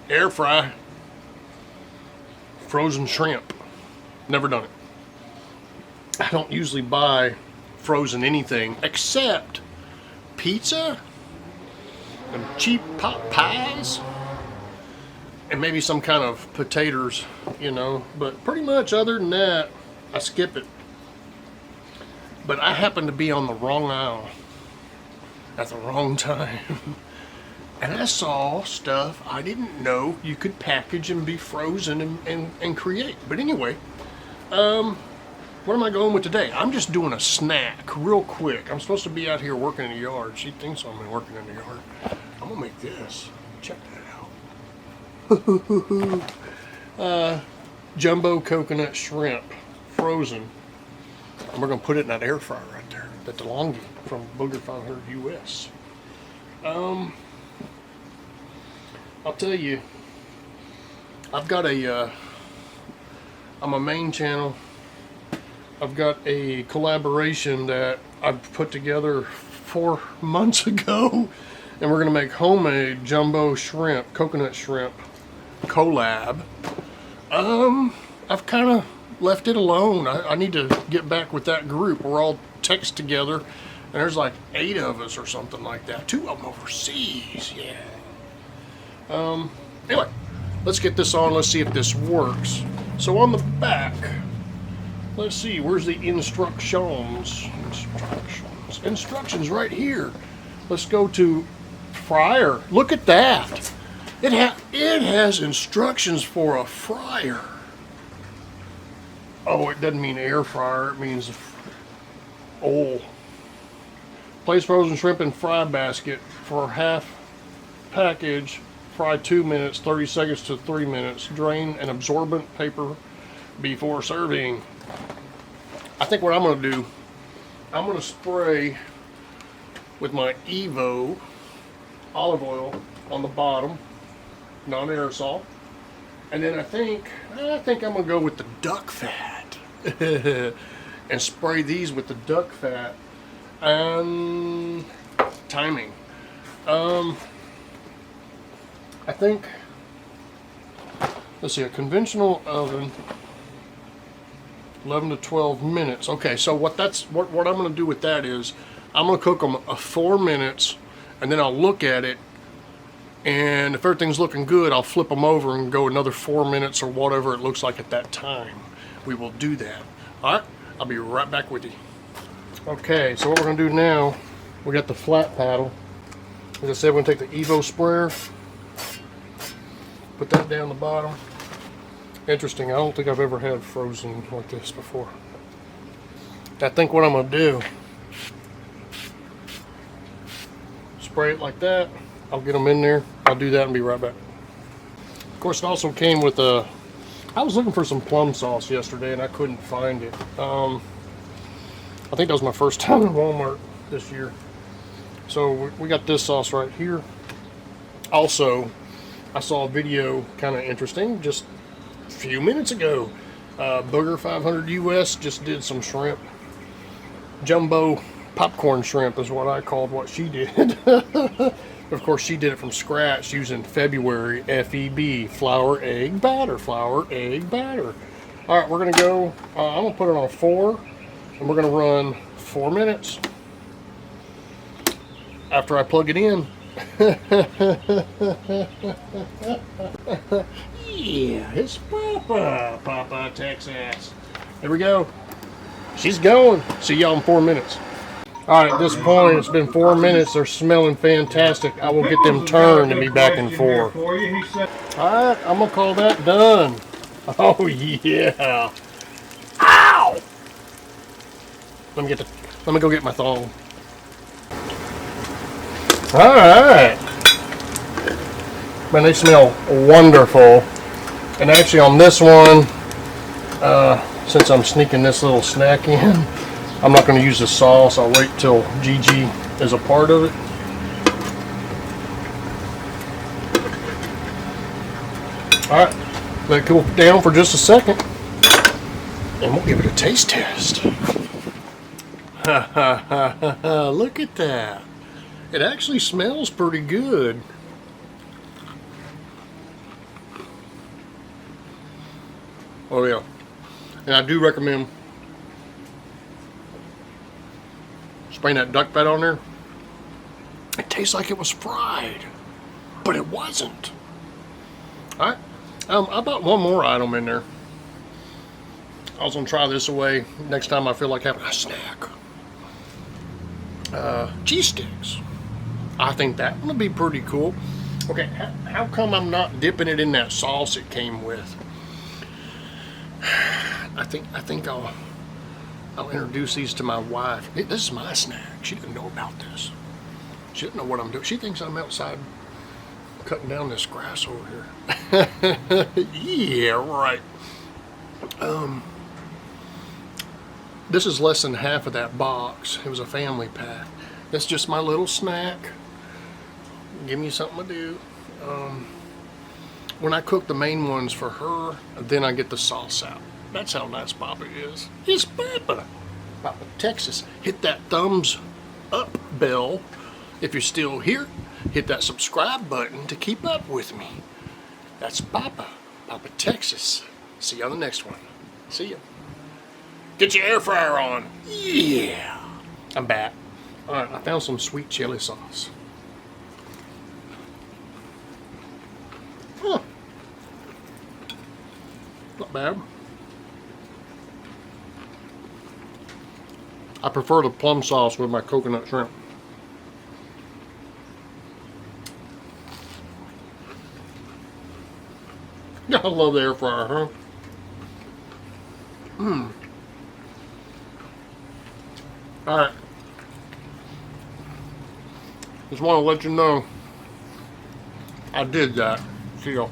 air fry frozen shrimp. Never done it. I don't usually buy frozen anything except pizza and cheap pot pies and maybe some kind of potatoes, you know, but pretty much other than that, I skip it. But I happen to be on the wrong aisle at the wrong time. And I saw stuff I didn't know you could package and be frozen and create. But anyway, what am I going with today? I'm just doing a snack real quick. I'm supposed to be out here working in the yard. She thinks I'm working in the yard. I'm gonna make this. Check that out. Jumbo coconut shrimp, frozen. And we're gonna put it in that air fryer right there. That DeLonghi from Booger 500 US. I'll tell you, I've got on my main channel, I've got a collaboration that I've put together 4 months ago, and we're gonna make homemade jumbo shrimp, coconut shrimp collab. I've kind of left it alone. I need to get back with that group. We're all text together, and there's like 8 of us or something like that. 2 of them overseas, yeah. Anyway, let's get this on. Let's see if this works. So on the back, let's see, where's the instructions? Instructions right here. Let's go to fryer. Look at that. It has instructions for a fryer. Oh, it doesn't mean air fryer. It means place frozen shrimp in fry basket for half package. Fry 2 minutes, 30 seconds to 3 minutes. Drain an absorbent paper before serving. I think what I'm going to do, I'm going to spray with my Evo olive oil on the bottom, non-aerosol. And then I think I'm going to go with the duck fat and spray these with the duck fat. Timing. I think, let's see, a conventional oven, 11 to 12 minutes. Okay, so what I'm going to do with that is I'm going to cook them 4 minutes, and then I'll look at it, and if everything's looking good, I'll flip them over and go another 4 minutes or whatever it looks like at that time. We will do that. All right, I'll be right back with you. Okay, so what we're going to do now, we got the flat paddle. As I said, we're going to take the Evo sprayer, put that down the bottom. Interesting, I don't think I've ever had frozen like this before. I think what I'm going to do, spray it like that. I'll get them in there. I'll do that and be right back. Of course, it also came with I was looking for some plum sauce yesterday and I couldn't find it. I think that was my first time in Walmart this year. So we got this sauce right here. Also, I saw a video kind of interesting just a few minutes ago. Booger 500 US just did some shrimp. Jumbo popcorn shrimp is what I called what she did. Of course, she did it from scratch using February FEB, flour, egg, batter, flour, egg, batter. All right, we're going to go, I'm going to put it on 4, and we're going to run 4 minutes after I plug it in. Yeah, it's papatexas. There we go. She's going. See y'all in 4 minutes. All right, at this point, it's been 4 minutes. They're smelling fantastic. I will get them turned and be back in 4. All right, I'm gonna call that done. Oh yeah. Ow! Let me go get my thong. All right. Man, they smell wonderful. And actually on this one, since I'm sneaking this little snack in, I'm not going to use the sauce. I'll wait till Gigi is a part of it. All right, let it cool down for just a second, and we'll give it a taste test. Look at that. It actually smells pretty good. Oh yeah. And I do recommend spraying that duck fat on there. It tastes like it was fried, but it wasn't. Alright. I bought one more item in there. I was gonna try this away next time I feel like having a snack. Cheese sticks. I think that would be pretty cool. Okay, how come I'm not dipping it in that sauce it came with? I think I'll introduce these to my wife. This is my snack. She didn't know about this. She didn't know what I'm doing. She thinks I'm outside cutting down this grass over here. Yeah, right. This is less than half of that box. It was a family pack. That's just my little snack. Give me something to do. When I cook the main ones for her, then I get the sauce out. That's how nice Papa is. It's Papa. Papa, Texas. Hit that thumbs up bell if you're still here. Hit that subscribe button to keep up with me. That's Papa. Papa, Texas. See you on the next one. See ya. Get your air fryer on. Yeah. I'm back. Alright, I found some sweet chili sauce. Huh. Not bad. I prefer the plum sauce with my coconut shrimp. I love the air fryer, huh? Alright. Just want to let you know I did that. See y'all.